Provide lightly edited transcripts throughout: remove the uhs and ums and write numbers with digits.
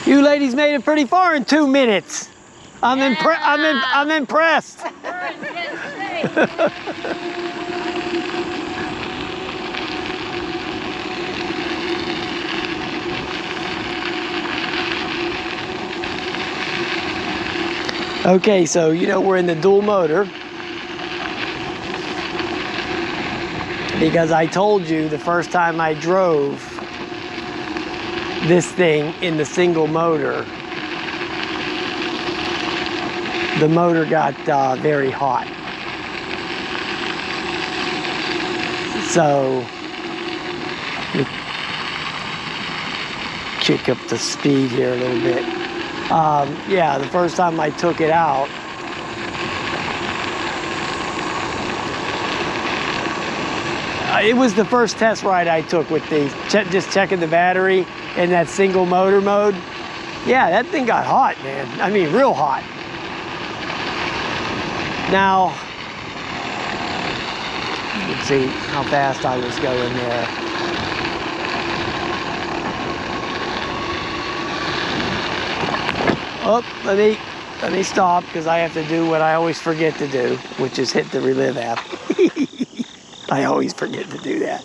You ladies made it pretty far in 2 minutes. I'm impressed. Okay, so you know we're in the dual motor because I told you the first time I drove this thing in the single motor, the motor got very hot. So let me kick up the speed here a little bit. Yeah, the first time I took it out, it was the first test ride I took with the, just checking the battery in that single motor mode. Yeah, that thing got hot, man. I mean, real hot. Now, let's see how fast I was going there. Oh, let me stop because I have to do what I always forget to do, which is hit the Relive app. I always forget to do that.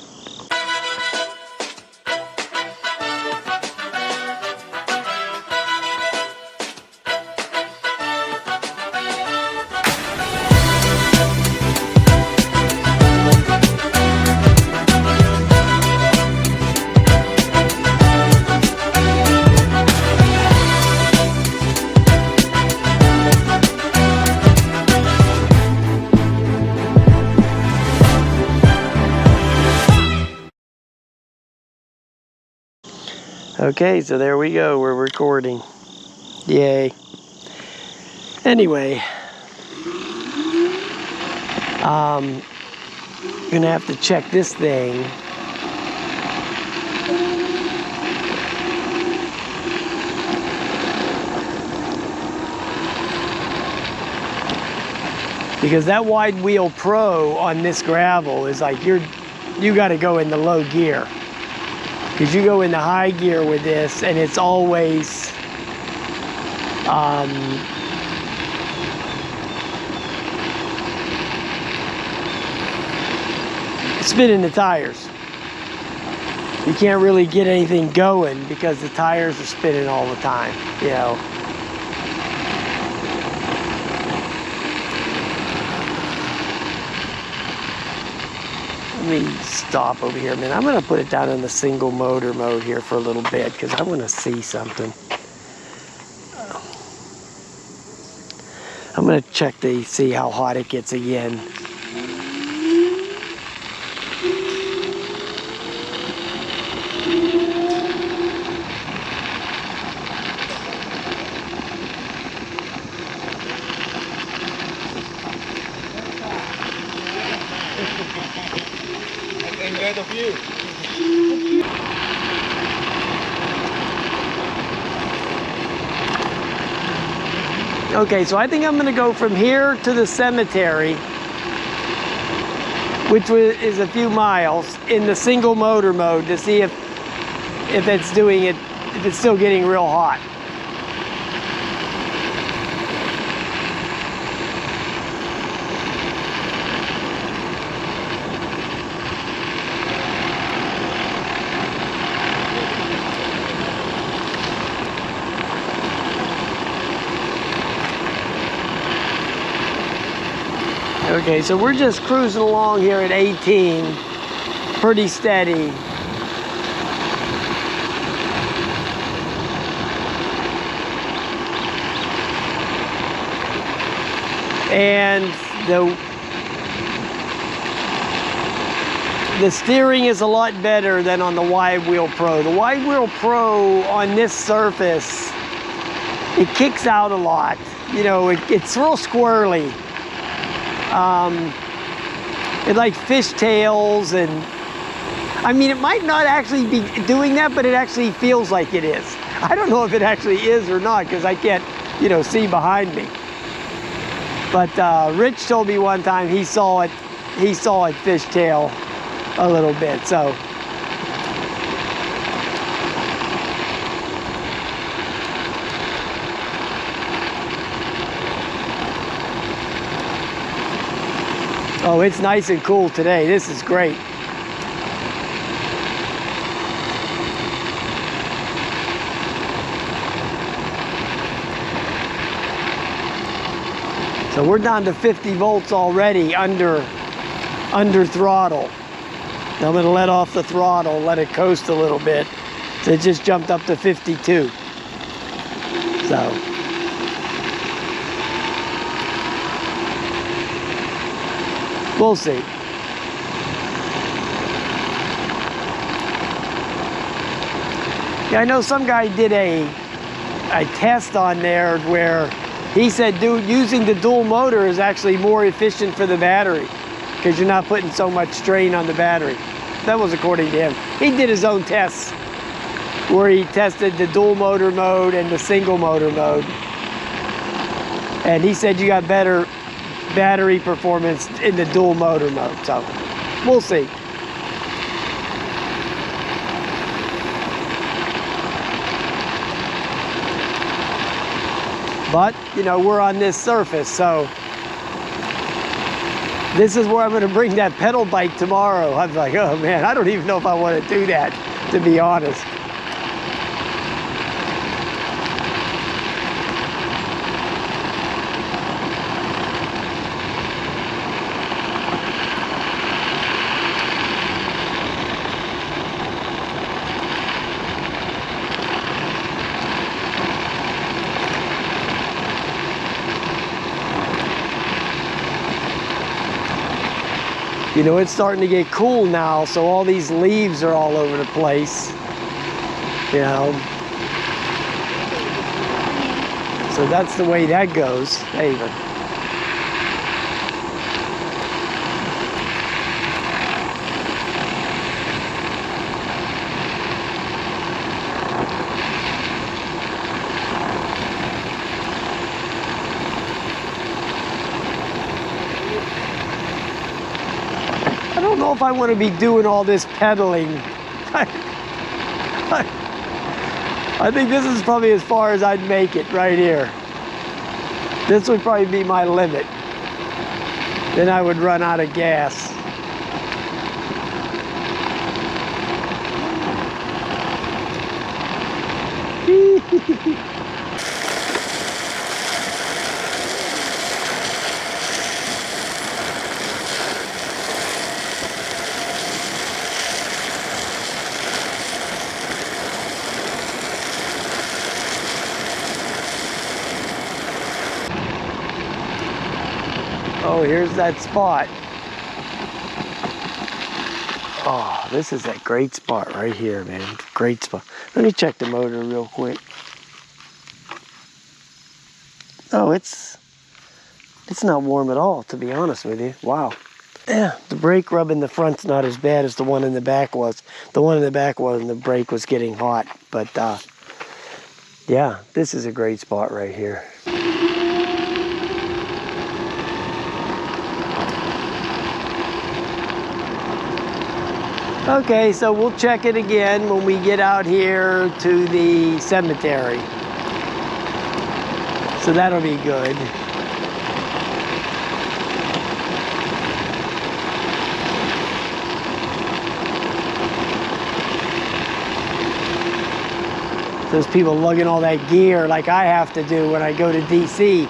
Okay, so there we go, we're recording. Yay. Anyway, gonna have to check this thing. Because that Wide Wheel Pro on this gravel is like you gotta go in the low gear. Because you go into high gear with this and it's always spinning the tires. You can't really get anything going because the tires are spinning all the time, you know. Let me stop over here a minute. I'm going to put it down in the single motor mode here for a little bit because I want to see something. I'm going to check to see how hot it gets again. Enjoy the view. Okay, so I think I'm going to go from here to the cemetery, which is a few miles, in the single motor mode to see if it's doing it, if it's still getting real hot. Okay, so we're just cruising along here at 18, pretty steady. And the steering is a lot better than on the Wide Wheel Pro. The Wide Wheel Pro on this surface, it kicks out a lot. You know, it's real squirrely. It like fishtails, and I mean, it might not actually be doing that, but it actually feels like it is. I don't know if it actually is or not because I can't, you know, see behind me. But Rich told me one time he saw it fishtail a little bit. So Oh, it's nice and cool today. This is great. So we're down to 50 volts already under throttle. Now I'm going to let off the throttle, let it coast a little bit. So it just jumped up to 52. So we'll see. Yeah, I know some guy did a test on there where he said, dude, using the dual motor is actually more efficient for the battery because you're not putting so much strain on the battery. That was according to him. He did his own tests where he tested the dual motor mode and the single motor mode. And he said you got better battery performance in the dual motor mode. So we'll see. But, you know, we're on this surface, so this is where I'm going to bring that pedal bike tomorrow. I'm like, oh man, I don't even know if I want to do that, to be honest. You know, it's starting to get cool now, so all these leaves are all over the place. You know. So that's the way that goes. Hey, I don't know if I want to be doing all this pedaling. I think this is probably as far as I'd make it right here. This would probably be my limit. Then I would run out of gas. Oh, here's that spot. Oh, this is a great spot right here, man. Great spot. Let me check the motor real quick. Oh, it's not warm at all, to be honest with you. Wow. Yeah, the brake rub in the front's not as bad as the one in the back was. The one in the back was, and the brake was getting hot. But, yeah, this is a great spot right here. Okay, so we'll check it again when we get out here to the cemetery. So that'll be good. Those people lugging all that gear like I have to do when I go to DC,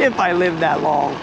if I live that long.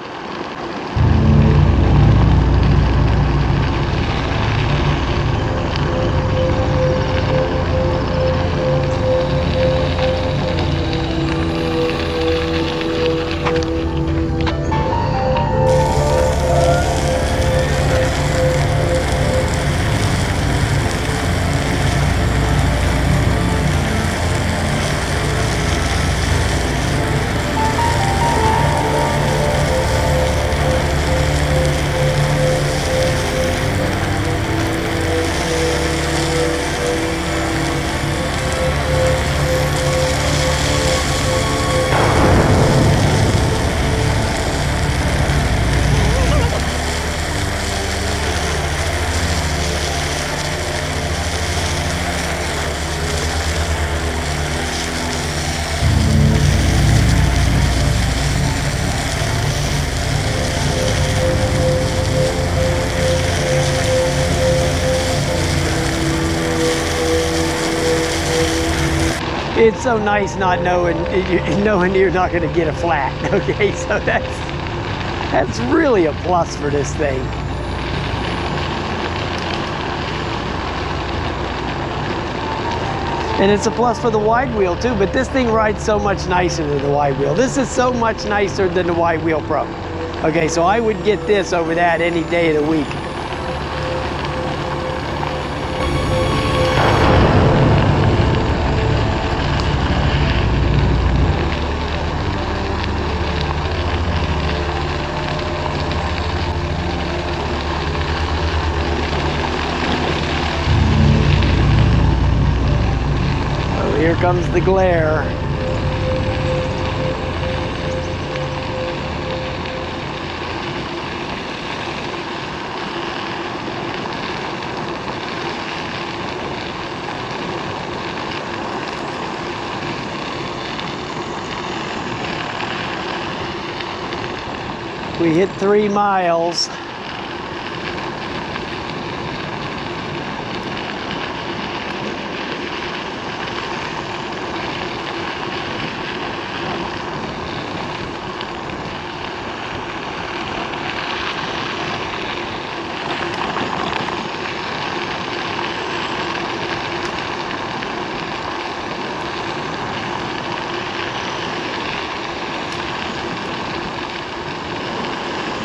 It's so nice not knowing you're not going to get a flat. Okay, so that's really a plus for this thing. And it's a plus for the wide wheel too, but this thing rides so much nicer than the wide wheel. This is so much nicer than the Wide Wheel Pro. Okay, so I would get this over that any day of the week. Here comes the glare. We hit 3 miles.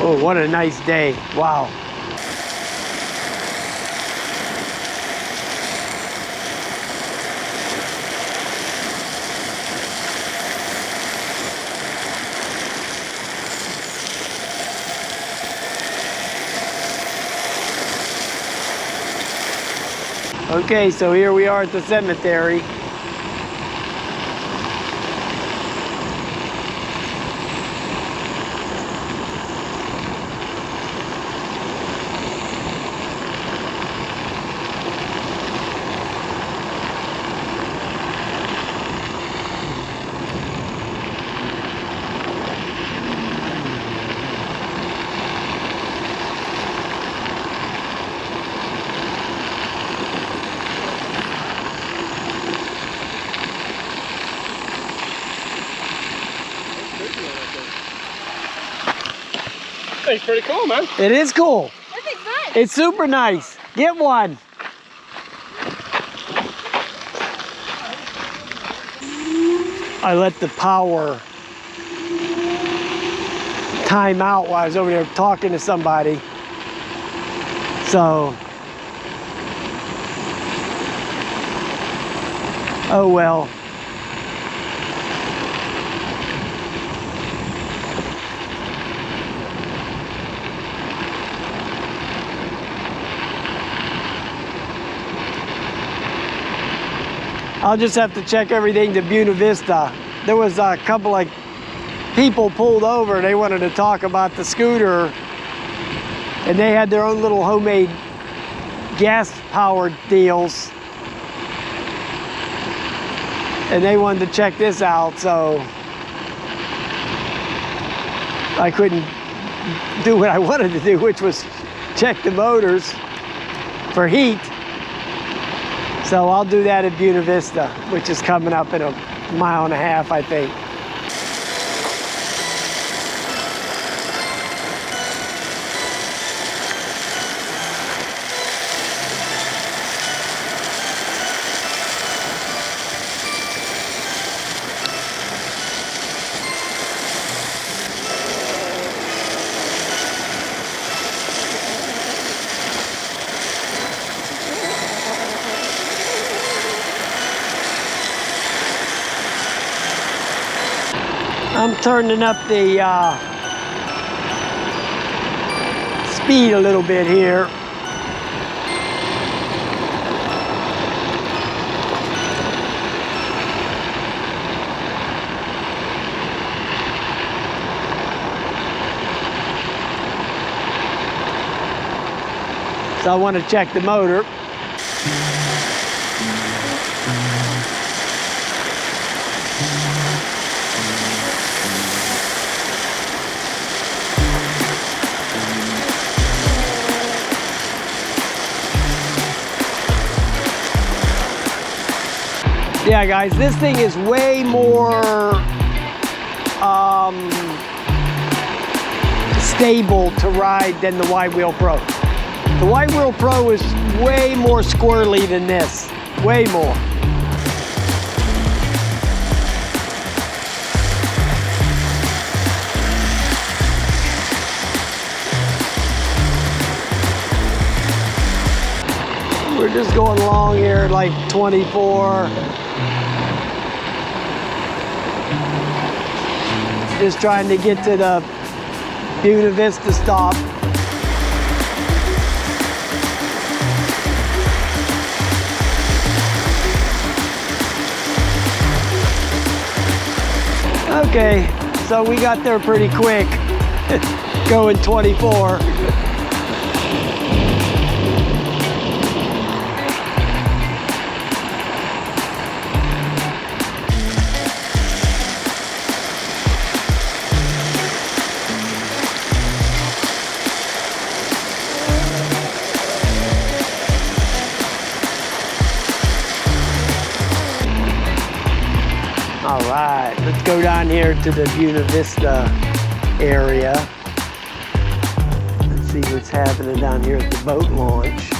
Oh, what a nice day. Wow. Okay, so here we are at the cemetery. It's pretty cool, man. It is cool. This is nice. It's super nice. Get one. I let the power time out while I was over there talking to somebody. So, oh well. I'll just have to check everything to Buena Vista. There was a couple of people pulled over. They wanted to talk about the scooter, and they had their own little homemade gas-powered deals, and they wanted to check this out, so I couldn't do what I wanted to do, which was check the motors for heat. So I'll do that at Buena Vista, which is coming up in 1.5 miles, I think. I'm turning up the speed a little bit here. So I want to check the motor. Yeah, guys, this thing is way more stable to ride than the Wide Wheel Pro. The Wide Wheel Pro is way more squirrely than this, way more. We're just going along here at like 24. Just trying to get to the Buena Vista stop. Okay, so we got there pretty quick, going 24. All right, let's go down here to the Buena Vista area. Let's see what's happening down here at the boat launch.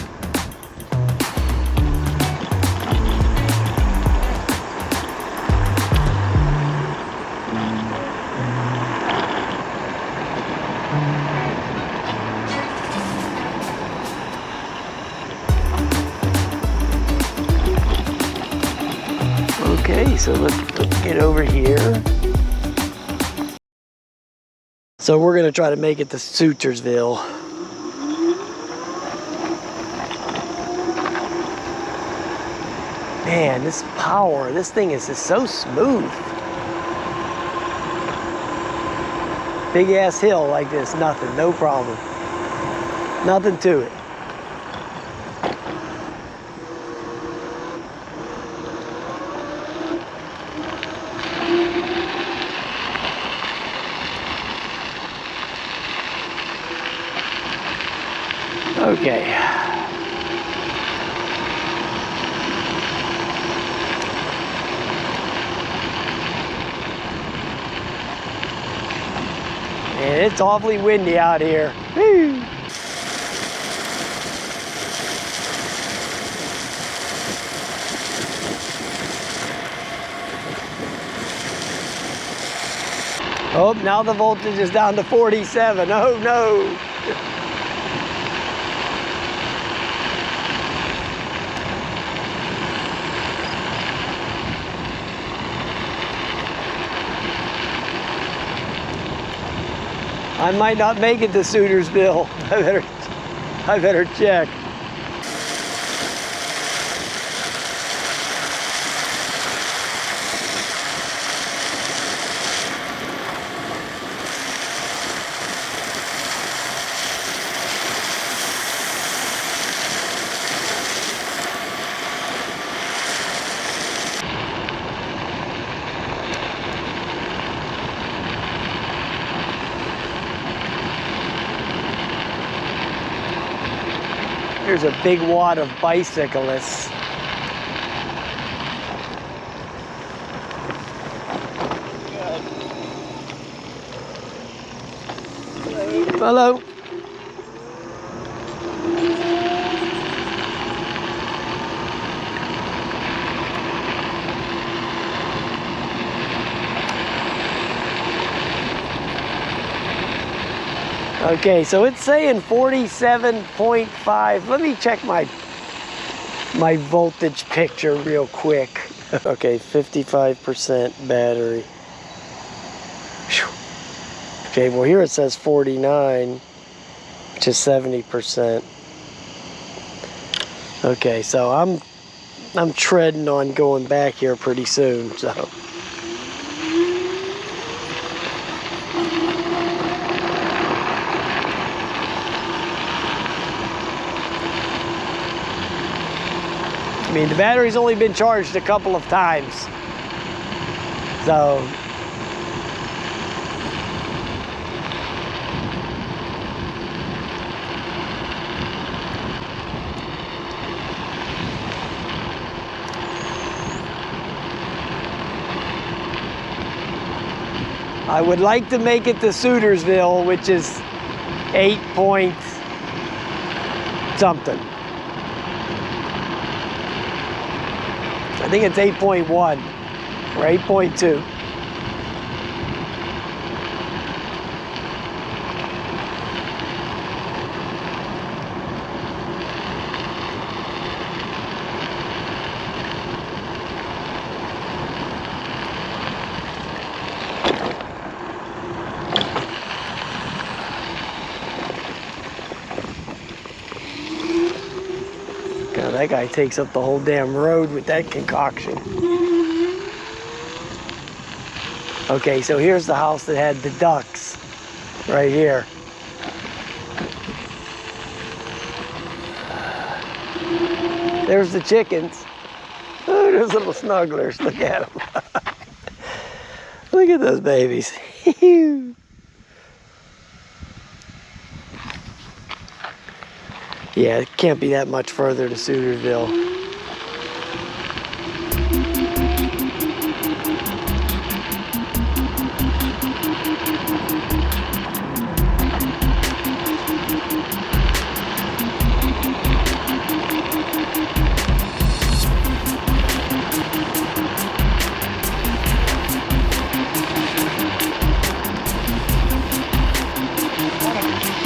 Okay, so let's get over here. So we're gonna try to make it to Sutersville. Man, this power, this thing is just so smooth. Big ass hill like this, nothing, no problem. Nothing to it. Okay. And it's awfully windy out here. Woo. Oh, now the voltage is down to 47. Oh no. I might not make it to Sutersville. I better check. Here's a big wad of bicyclists. Hello. Okay, so it's saying 47.5. Let me check my voltage picture real quick. Okay, 55% battery. Whew. Okay, well here it says 49, which is 70%. Okay, so I'm treading on going back here pretty soon, so. I mean, the battery's only been charged a couple of times. So, I would like to make it to Sutersville, which is 8 point something. I think it's 8.1 or 8.2. God, that guy takes up the whole damn road with that concoction. Okay, so here's the house that had the ducks right here. There's the chickens. Oh, there's little snugglers. Look at them. Look at those babies. Yeah, it can't be that much further to Sutersville.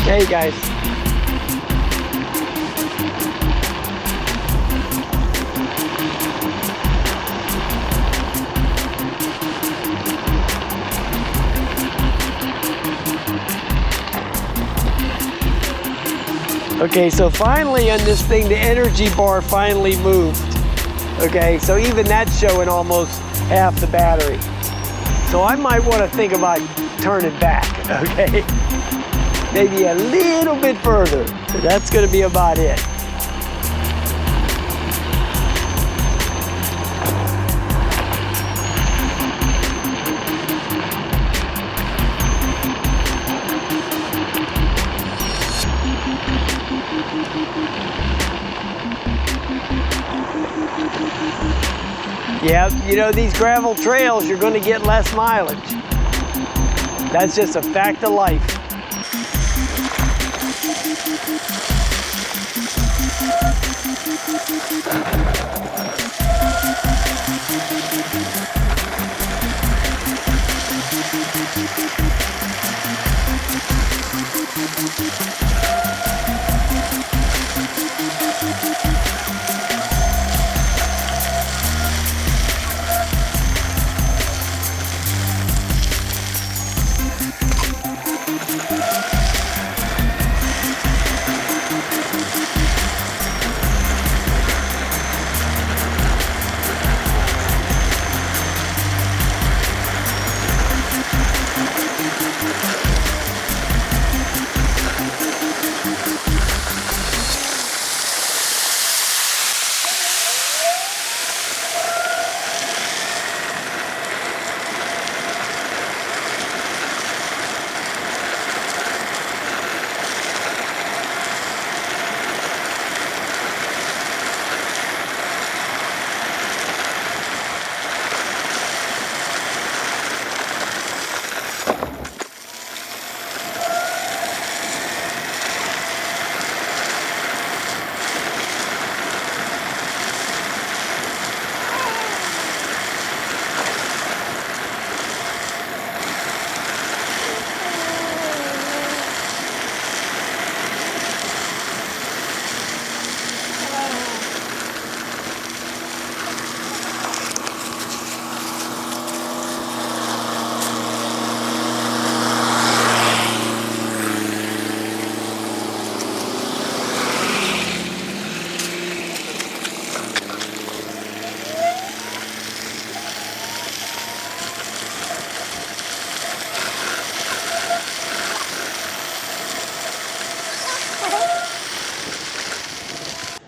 Hey guys. Okay, so finally on this thing, the energy bar finally moved. Okay, so even that's showing almost half the battery. So I might want to think about turning back, okay? Maybe a little bit further. But that's going to be about it. Yeah, you know, these gravel trails, you're going to get less mileage. That's just a fact of life.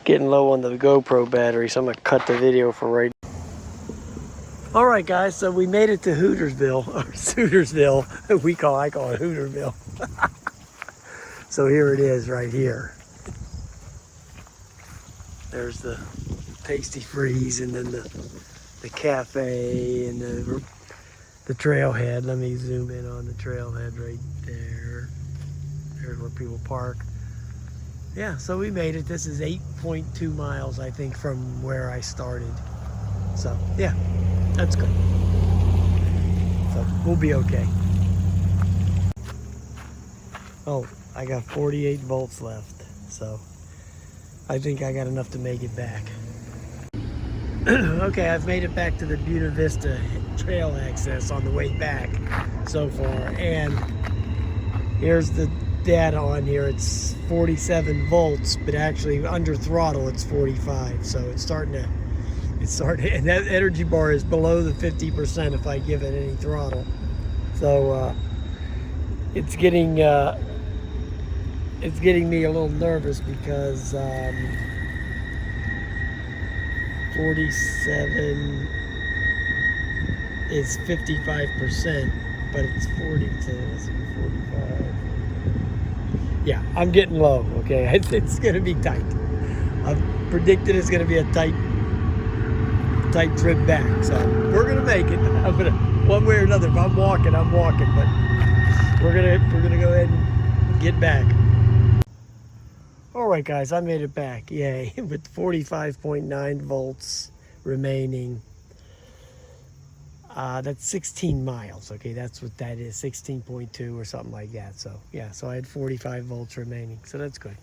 Getting low on the GoPro battery, so I'm gonna cut the video for right now. All right, guys, so we made it to Hootersville, or Sutersville. I call it Hooterville. So here it is right here. There's the Tasty Freeze, and then the cafe, and the the trailhead. Let me zoom in on the trailhead right there. There's where people park. Yeah, so we made it. This is 8.2 miles, I think, from where I started. So, yeah, that's good. So, we'll be okay. Oh, I got 48 volts left. So, I think I got enough to make it back. Okay, I've made it back to the Buena Vista trail access on the way back so far. And here's the data on here. It's 47 volts, but actually under throttle it's 45. So it's starting, and that energy bar is below the 50% if I give it any throttle. So it's getting me a little nervous because 47 is 55%, but it's 40, so it's 45. Yeah, I'm getting low, okay? It's gonna be tight. I've predicted it's gonna be a tight trip back, so we're gonna make it. I'm gonna, one way or another, if I'm walking, but we're gonna go ahead and get back. All right, guys, I made it back, yay, with 45.9 volts remaining. That's 16 miles, okay, that's what that is, 16.2 or something like that. So, yeah, so I had 45 volts remaining, so that's good.